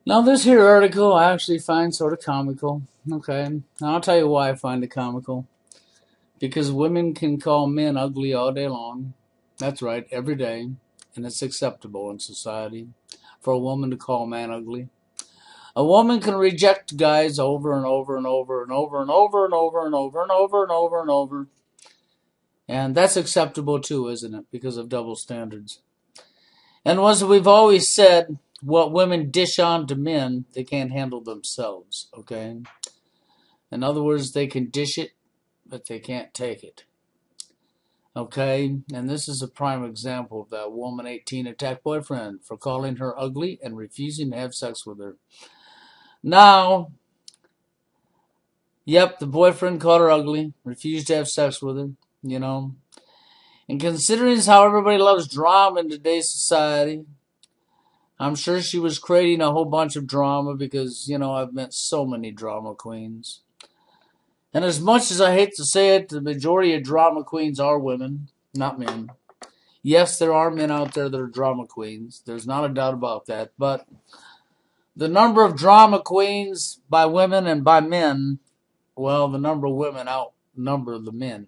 Now, this here article I actually find sort of comical. Okay, and I'll tell you why I find it comical. Because women can call men ugly all day long. That's right, every day. And it's acceptable in society for a woman to call a man ugly. A woman can reject guys over and over and over and over and over and over and over and over and over and over. And that's acceptable too, isn't it? Because of double standards. And as we've always said, what women dish on to men, they can't handle themselves, okay? In other words, they can dish it, but they can't take it. Okay, and this is a prime example of that. Woman 18 attacked boyfriend for calling her ugly and refusing to have sex with her. Now, yep, the boyfriend called her ugly, refused to have sex with her, you know. And considering how everybody loves drama in today's society, I'm sure she was creating a whole bunch of drama because, I've met so many drama queens. And as much as I hate to say it, the majority of drama queens are women, not men. Yes, there are men out there that are drama queens. There's not a doubt about that. But the number of drama queens by women and by men, well, the number of women outnumber the men.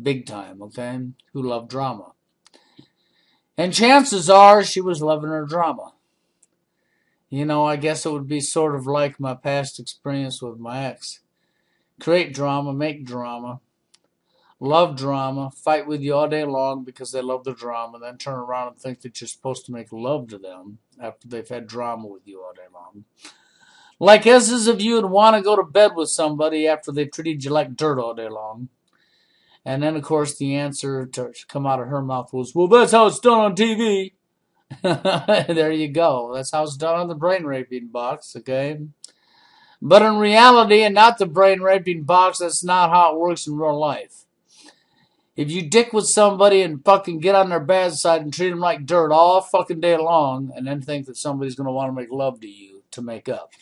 Big time, okay? Who love drama. And chances are she was loving her drama. I guess it would be sort of like my past experience with my ex. Create drama, make drama, love drama, fight with you all day long because they love the drama, then turn around and think that you're supposed to make love to them after they've had drama with you all day long. Like as if you would want to go to bed with somebody after they've treated you like dirt all day long. And then, of course, the answer to come out of her mouth was, well, that's how it's done on TV. There you go. That's how it's done on the brain raping box, okay? But in reality, and not the brain raping box, that's not how it works in real life. If you dick with somebody and fucking get on their bad side and treat them like dirt all fucking day long and then think that somebody's going to want to make love to you to make up.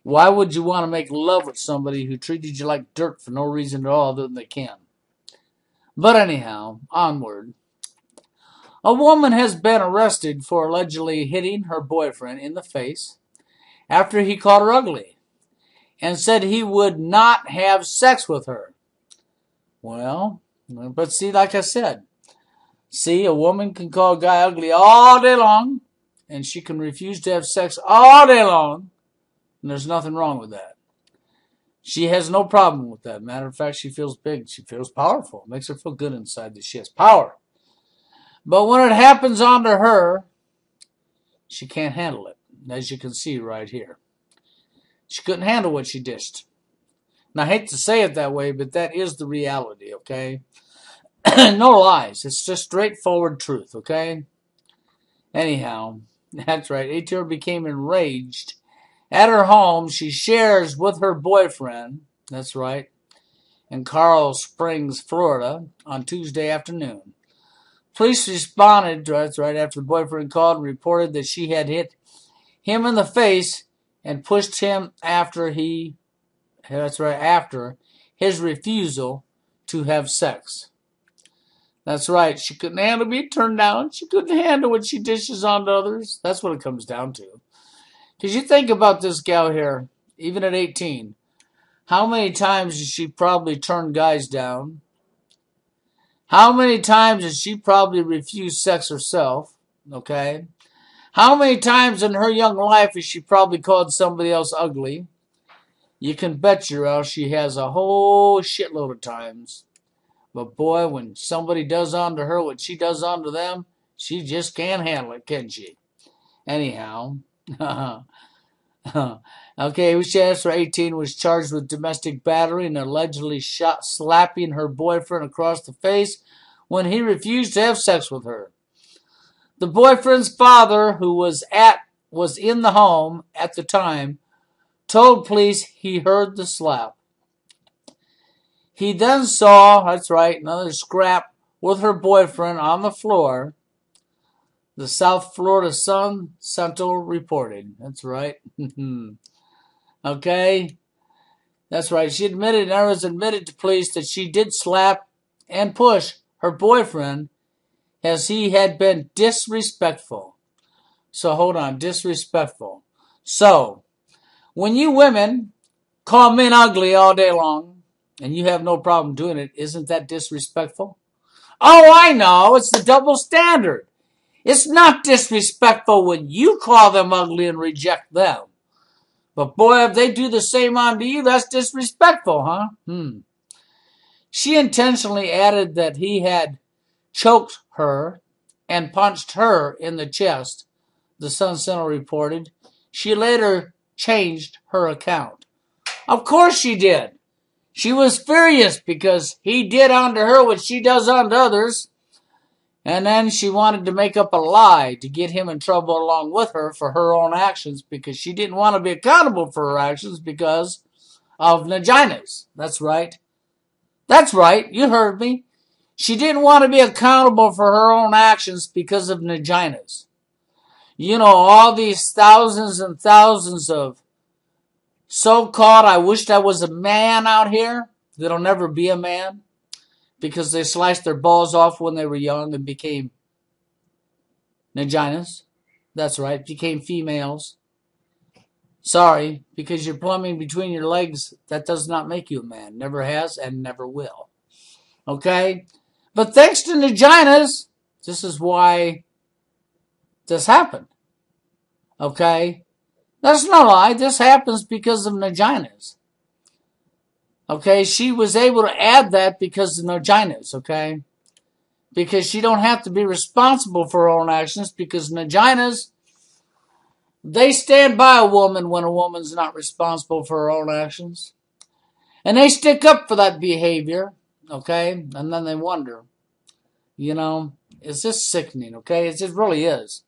Why would you want to make love with somebody who treated you like dirt for no reason at all other than they can? But anyhow, onward. A woman has been arrested for allegedly hitting her boyfriend in the face after he called her ugly and said he would not have sex with her. Well, but see, like I said, a woman can call a guy ugly all day long and she can refuse to have sex all day long, and there's nothing wrong with that. She has no problem with that. Matter of fact, she feels big. She feels powerful. It makes her feel good inside that she has power. But when it happens onto her, she can't handle it, as you can see right here. She couldn't handle what she dished. And I hate to say it that way, but that is the reality, okay? No lies. It's just straightforward truth, okay? Anyhow, that's right. ATR became enraged. At her home, she shares with her boyfriend, that's right, in Coral Springs, Florida, on Tuesday afternoon. Police responded, that's right, after the boyfriend called and reported that she had hit him in the face and pushed him after his refusal to have sex. That's right, she couldn't handle being turned down. She couldn't handle what she dishes on to others. That's what it comes down to. Because you think about this gal here, even at 18, how many times has she probably turned guys down? How many times has she probably refused sex herself? Okay? How many times in her young life has she probably called somebody else ugly? You can bet your ass she has a whole shitload of times. But boy, when somebody does onto her what she does onto them, she just can't handle it, can she? Anyhow, okay, Wishas, 18, was charged with domestic battery and allegedly slapping her boyfriend across the face when he refused to have sex with her. The boyfriend's father, who was in the home at the time, told police he heard the slap. He then saw, that's right, another scrap with her boyfriend on the floor. The South Florida Sun Sentinel reported. That's right. Okay? That's right. She admitted to police that she did slap and push her boyfriend as he had been disrespectful. So hold on, disrespectful. So, when you women call men ugly all day long, and you have no problem doing it, isn't that disrespectful? Oh, I know, it's the double standard. It's not disrespectful when you call them ugly and reject them. But boy, if they do the same on to you, that's disrespectful, huh? She intentionally added that he had choked her and punched her in the chest, the Sun Sentinel reported. She later changed her account. Of course she did. She was furious because he did unto her what she does unto others. And then she wanted to make up a lie to get him in trouble along with her for her own actions because she didn't want to be accountable for her actions because of vaginas. That's right. That's right. You heard me. She didn't want to be accountable for her own actions because of vaginas. You know, all these thousands and thousands of so-called I wished I was a man out here that'll never be a man because they sliced their balls off when they were young and became vaginas. That's right, became females. Sorry, because you're plumbing between your legs, that does not make you a man. Never has and never will. Okay? But thanks to vaginas, this is why this happened. Okay? That's no lie. This happens because of vaginas. Okay? She was able to add that because of vaginas. Okay? Because she don't have to be responsible for her own actions because vaginas, they stand by a woman when a woman's not responsible for her own actions. And they stick up for that behavior. Okay? And then they wonder, you know, it's just sickening. Okay? It just really is.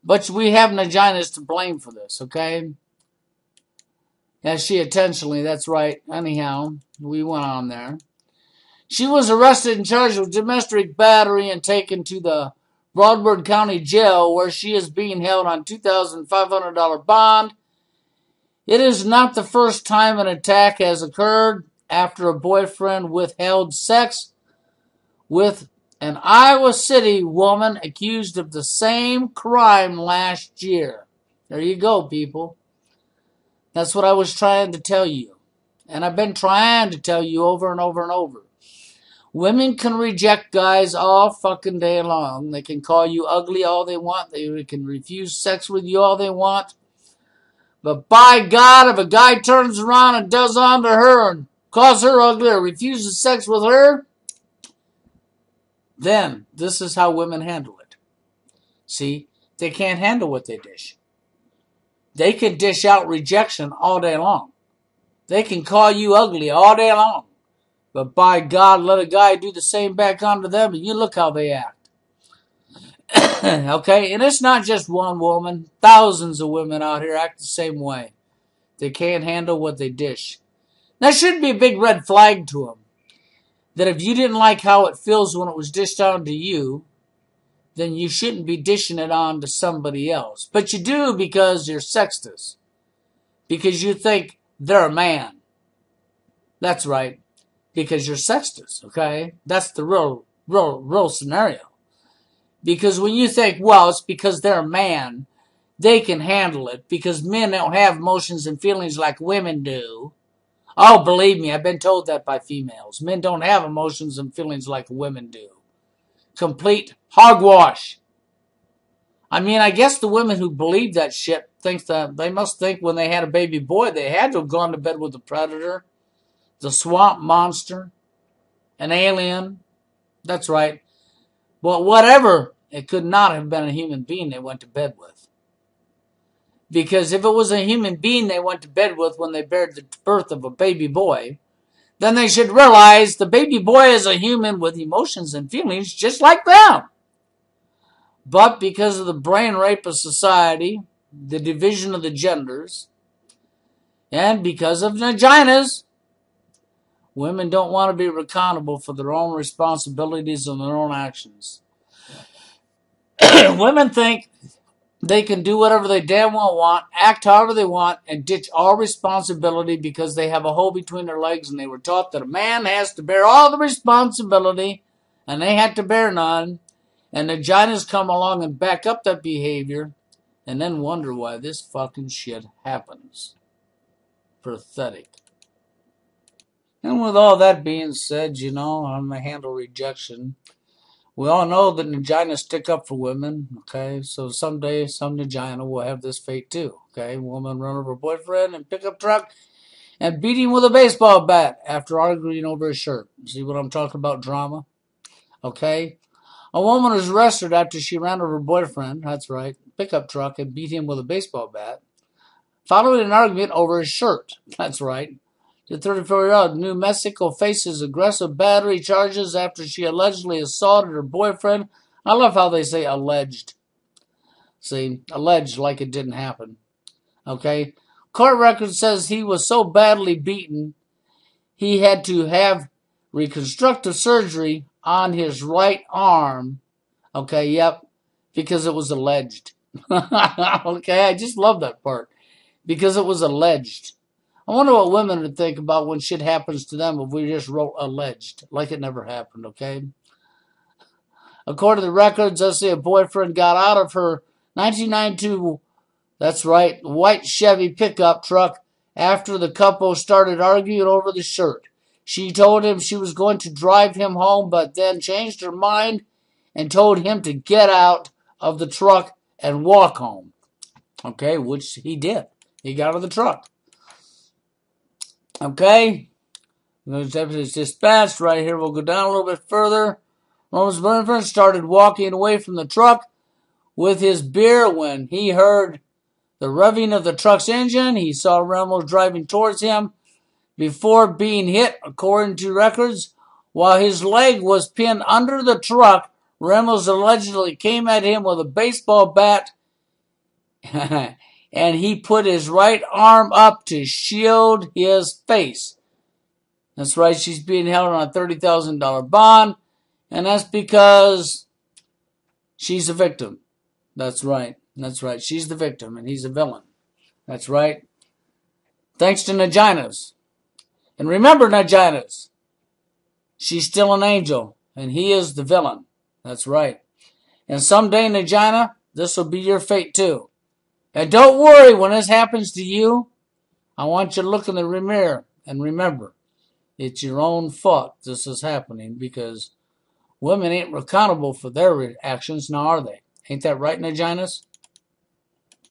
But we have vaginas to blame for this, okay? Yeah, she intentionally, that's right. Anyhow, we went on there. She was arrested and charged with domestic battery and taken to the Broward County Jail where she is being held on $2,500 bond. It is not the first time an attack has occurred after a boyfriend withheld sex with an Iowa City woman accused of the same crime last year. There you go, people. That's what I was trying to tell you. And I've been trying to tell you over and over and over. Women can reject guys all fucking day long. They can call you ugly all they want. They can refuse sex with you all they want. But by God, if a guy turns around and does onto her and calls her ugly or refuses sex with her, then this is how women handle it. See, they can't handle what they dish. They can dish out rejection all day long. They can call you ugly all day long. But by God, let a guy do the same back onto them and you look how they act. Okay? And it's not just one woman. Thousands of women out here act the same way. They can't handle what they dish. That should be a big red flag to them. That if you didn't like how it feels when it was dished on to you, then you shouldn't be dishing it on to somebody else. But you do because you're sexist. Because you think they're a man. That's right. Because you're sexist, okay? That's the real scenario. Because when you think, well, it's because they're a man, they can handle it. Because men don't have emotions and feelings like women do. Oh, believe me, I've been told that by females. Men don't have emotions and feelings like women do. Complete hogwash. I mean, I guess the women who believe that shit think that they must think when they had a baby boy, they had to have gone to bed with the predator, the swamp monster, an alien. That's right. But whatever, it could not have been a human being they went to bed with. Because if it was a human being they went to bed with when they bared the birth of a baby boy, then they should realize the baby boy is a human with emotions and feelings just like them. But because of the brain rape of society, the division of the genders, and because of vaginas, women don't want to be accountable for their own responsibilities and their own actions. Women think they can do whatever they damn well want, act however they want, and ditch all responsibility because they have a hole between their legs and they were taught that a man has to bear all the responsibility and they had to bear none. And the vaginas come along and back up that behavior. and then wonder why this fucking shit happens. Pathetic. And with all that being said, you know, I'm going to handle rejection. We all know that Nagina stick up for women, okay? So someday, some Nagina will have this fate too, okay? Woman run over her boyfriend in pickup truck and beat him with a baseball bat after arguing over his shirt. See what I'm talking about? Drama, okay? A woman was arrested after she ran over her boyfriend, that's right, pickup truck, and beat him with a baseball bat, following an argument over his shirt, that's right. The 34-year-old New Mexico faces aggressive battery charges after she allegedly assaulted her boyfriend. I love how they say alleged. See, alleged like it didn't happen. Okay? Court record says he was so badly beaten, he had to have reconstructive surgery on his right arm. Okay, yep, because it was alleged. Okay, I just love that part. Because it was alleged. I wonder what women would think about when shit happens to them if we just wrote alleged, like it never happened, okay? According to the records, let's say a boyfriend got out of her 1992, that's right, white Chevy pickup truck after the couple started arguing over the shirt. She told him she was going to drive him home, but then changed her mind and told him to get out of the truck and walk home. Okay, which he did. He got out of the truck. Okay, those episodes dispatched. Right here, we'll go down a little bit further. Roman's boyfriend started walking away from the truck with his beer when he heard the revving of the truck's engine. He saw Ramos driving towards him before being hit, according to records. While his leg was pinned under the truck, Ramos allegedly came at him with a baseball bat and he put his right arm up to shield his face. That's right, she's being held on a $30,000 bond, and that's because she's a victim. That's right, she's the victim, and he's a villain. That's right. Thanks to Naginas. And remember, Naginas, she's still an angel, and he is the villain. That's right. And someday, Nagina, this will be your fate too. And don't worry, when this happens to you, I want you to look in the mirror and remember, it's your own fault this is happening because women ain't accountable for their actions, now are they? Ain't that right, Naginas?